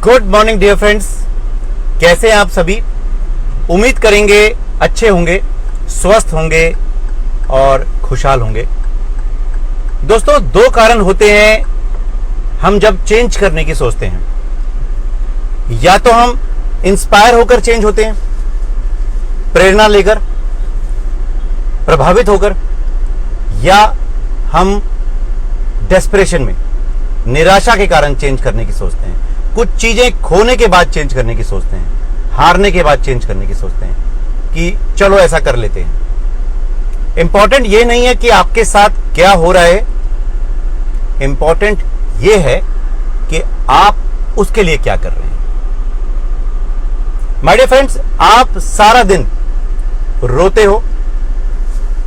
Good morning dear friends, कैसे हैं आप सभी। उम्मीद करेंगे अच्छे होंगे, स्वस्थ होंगे और खुशहाल होंगे। दोस्तों, दो कारण होते हैं हम जब चेंज करने की सोचते हैं। या तो हम इंस्पायर होकर चेंज होते हैं, प्रेरणा लेकर, प्रभावित होकर, या हम डेस्परेशन में, निराशा के कारण चेंज करने की सोचते हैं। कुछ चीजें खोने के बाद चेंज करने की सोचते हैं, हारने के बाद चेंज करने की सोचते हैं कि चलो ऐसा कर लेते हैं। इंपॉर्टेंट ये नहीं है कि आपके साथ क्या हो रहा है, इंपॉर्टेंट ये है कि आप उसके लिए क्या कर रहे हैं। माय डियर फ्रेंड्स, आप सारा दिन रोते हो,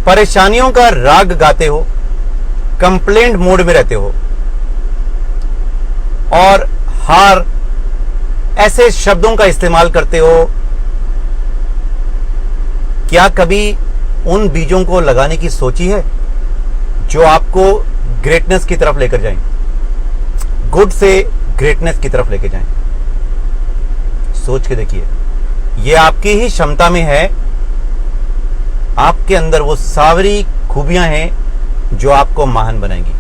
परेशानियों का राग गाते हो, कंप्लेंट मोड में रहते हो और हार ऐसे शब्दों का इस्तेमाल करते हो। क्या कभी उन बीजों को लगाने की सोची है जो आपको ग्रेटनेस की तरफ लेकर जाएं, गुड से ग्रेटनेस की तरफ लेकर जाएं? सोच के देखिए, ये आपकी ही क्षमता में है। आपके अंदर वो सारी खूबियां हैं जो आपको महान बनाएंगी।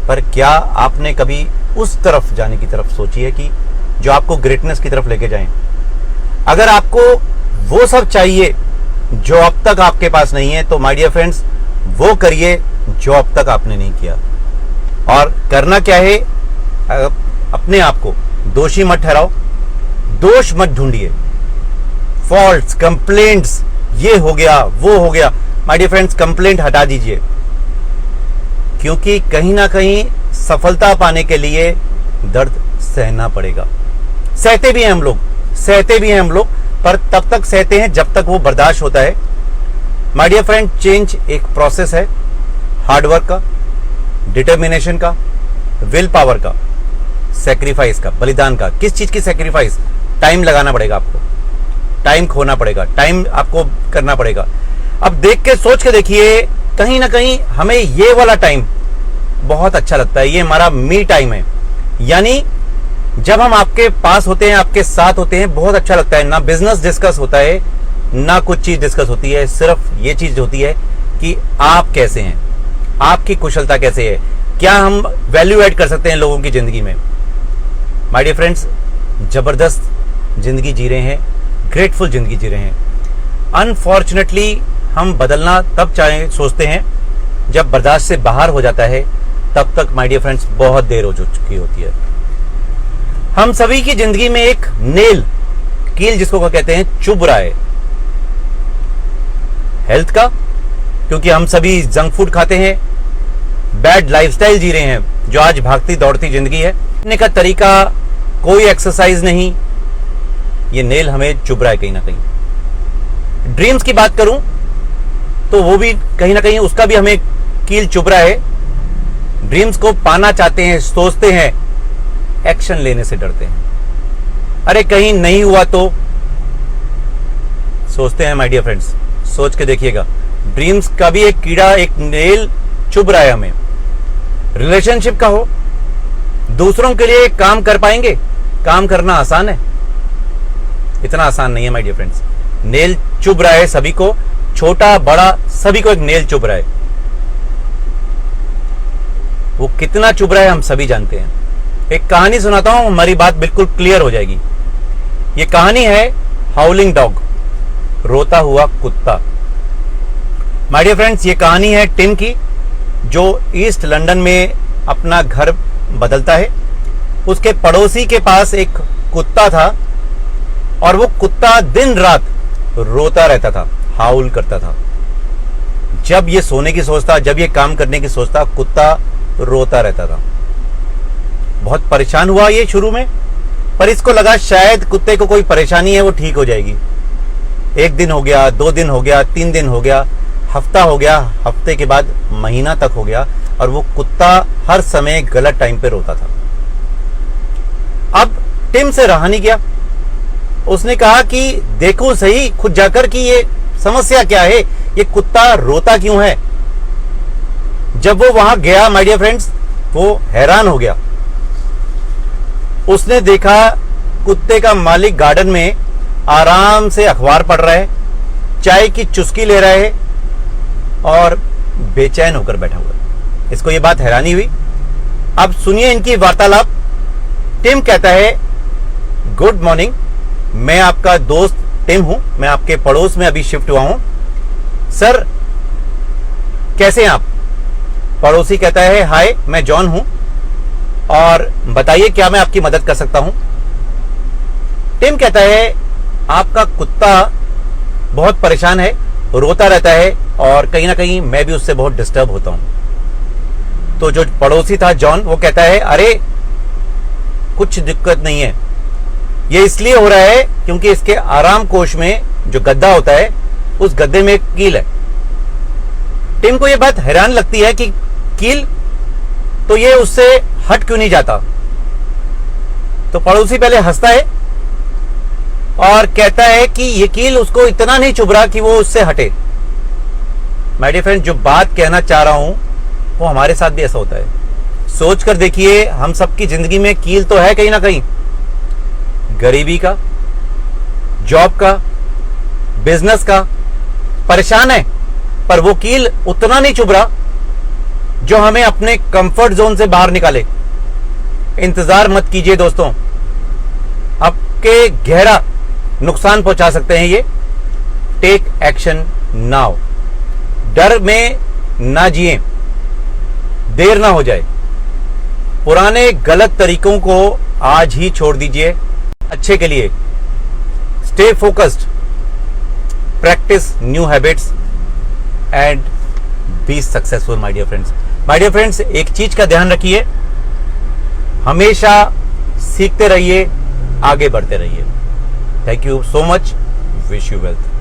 पर क्या आपने कभी उस तरफ जाने की तरफ सोची है कि जो आपको ग्रेटनेस की तरफ लेके जाएं? अगर आपको वो सब चाहिए जो अब तक आपके पास नहीं है, तो माय डियर फ्रेंड्स, वो करिए जो अब तक आपने नहीं किया। और करना क्या है, अपने आप को दोषी मत ठहराओ, दोष मत ढूंढिए, फॉल्ट्स, कंप्लेंट्स, ये हो गया, वो हो गया। माय डियर फ्रेंड्स, कंप्लेंट हटा दीजिए, क्योंकि कहीं ना कहीं सफलता पाने के लिए दर्द सहना पड़ेगा। सहते भी हैं हम लोग, पर तब तक सहते हैं जब तक वो बर्दाश्त होता है। माय डियर फ्रेंड, चेंज एक प्रोसेस है, हार्डवर्क का, डिटर्मिनेशन का, विल पावर का, सैक्रिफाइस का, बलिदान का। किस चीज की सैक्रिफाइस? टाइम लगाना पड़ेगा आपको, टाइम खोना पड़ेगा, टाइम आपको करना पड़ेगा। अब देख के, सोच के देखिए, कहीं ना कहीं हमें ये वाला टाइम बहुत अच्छा लगता है। ये हमारा मी टाइम है। यानी जब हम आपके पास होते हैं, आपके साथ होते हैं, बहुत अच्छा लगता है। ना बिजनेस डिस्कस होता है, ना कुछ चीज डिस्कस होती है, सिर्फ ये चीज होती है कि आप कैसे हैं, आपकी कुशलता कैसे है, क्या हम वैल्यू ऐड कर सकते हैं लोगों की जिंदगी में। माय डियर फ्रेंड्स, जबरदस्त जिंदगी जी रहे हैं, ग्रेटफुल जिंदगी जी रहे हैं। अनफॉर्चुनेटली हम बदलना तब सोचते हैं जब बर्दाश्त से बाहर हो जाता है। तब तक माय डियर फ्रेंड्स बहुत देर हो चुकी होती है। हम सभी की जिंदगी में एक नेल, कील जिसको कहते हैं, चुभ रहा है। हेल्थ का, क्योंकि हम सभी जंक फूड खाते हैं, बैड लाइफस्टाइल जी रहे हैं, जो आज भागती दौड़ती जिंदगी है। रहने का तरीका, कोई एक्सरसाइज नहीं, ये नेल हमें चुभ रहा है कहीं ना कहीं। ड्रीम्स की बात करूं तो वो भी कहीं ना कहीं, उसका भी हमें कील चुभ रहा है। ड्रीम्स को पाना चाहते हैं, सोचते हैं, एक्शन लेने से डरते हैं। अरे कहीं नहीं हुआ तो सोचते हैं। माय डियर फ्रेंड्स, सोच के देखिएगा, ड्रीम्स का भी एक कीड़ा, एक नेल चुभ रहा है हमें। रिलेशनशिप का हो, दूसरों के लिए काम कर पाएंगे? काम करना आसान है? इतना आसान नहीं है माय डियर फ्रेंड्स। नेल चुभ रहा है सभी को, छोटा बड़ा सभी को एक नेल चुभ रहा है। वो कितना चुभ रहा है हम सभी जानते हैं। एक कहानी सुनाता हूं, हमारी बात बिल्कुल क्लियर हो जाएगी। ये कहानी है हाउलिंग डॉग, रोता हुआ कुत्ता। माय डियर फ्रेंड्स, ये कहानी है टिम की, जो ईस्ट लंदन में अपना घर बदलता है। उसके पड़ोसी के पास एक कुत्ता था और वो कुत्ता दिन रात रोता रहता था, हाउल करता था। जब ये सोने की सोचता, जब ये काम करने की सोचता, कुत्ता रोता रहता था। बहुत परेशान हुआ ये शुरू में, पर इसको लगा शायद कुत्ते को कोई परेशानी है, वो ठीक हो जाएगी। एक दिन हो गया, 2 दिन हो गया, 3 दिन हो गया, हफ्ता हो गया, हफ्ते के बाद महीना तक हो गया, और वो कुत्ता हर समय गलत टाइम पे रोता था। अब टिम से रहा नहीं गया। उसने कहा कि देखो सही खुद जाकर कि ये समस्या क्या है, ये कुत्ता रोता क्यों है। जब वो वहां गया माय डियर फ्रेंड्स, वो हैरान हो गया। उसने देखा कुत्ते का मालिक गार्डन में आराम से अखबार पढ़ रहा है, चाय की चुस्की ले रहा है और बेचैन होकर बैठा हुआ है। इसको ये बात हैरानी हुई। अब सुनिए इनकी वार्तालाप। टिम कहता है, गुड मॉर्निंग, मैं आपका दोस्त टिम हूं, मैं आपके पड़ोस में अभी शिफ्ट हुआ हूं। सर कैसे हैं आप? पड़ोसी कहता है, हाय मैं जॉन हूं और बताइए क्या मैं आपकी मदद कर सकता हूं। टिम कहता है, आपका कुत्ता बहुत परेशान है, रोता रहता है और कहीं ना कहीं मैं भी उससे बहुत डिस्टर्ब होता हूं। तो जो पड़ोसी था जॉन, वो कहता है, अरे कुछ दिक्कत नहीं है, ये इसलिए हो रहा है क्योंकि इसके आराम कोश में जो गद्दा होता है उस गद्दे में एक कील है। टिम को यह बात हैरान लगती है कि कील, तो ये उससे हट क्यों नहीं जाता। तो पड़ोसी पहले हंसता है और कहता है कि ये कील उसको इतना नहीं चुभ रहा कि वो उससे हटे। माय डियर फ्रेंड, जो बात कहना चाह रहा हूं वो हमारे साथ भी ऐसा होता है। सोच कर देखिए, हम सबकी जिंदगी में कील तो है कहीं ना कहीं, गरीबी का, जॉब का, बिजनेस का। परेशान है पर वो कील उतना नहीं चुभ रहा जो हमें अपने कंफर्ट जोन से बाहर निकाले। इंतजार मत कीजिए दोस्तों, आपके गहरा नुकसान पहुंचा सकते हैं ये। Take action now. डर में ना जिए, देर ना हो जाए। पुराने गलत तरीकों को आज ही छोड़ दीजिए अच्छे के लिए। Stay focused, practice new habits and be successful my dear friends. My dear friends, एक चीज का ध्यान रखिए, हमेशा सीखते रहिए, आगे बढ़ते रहिए। Thank you so much, wish you wealth.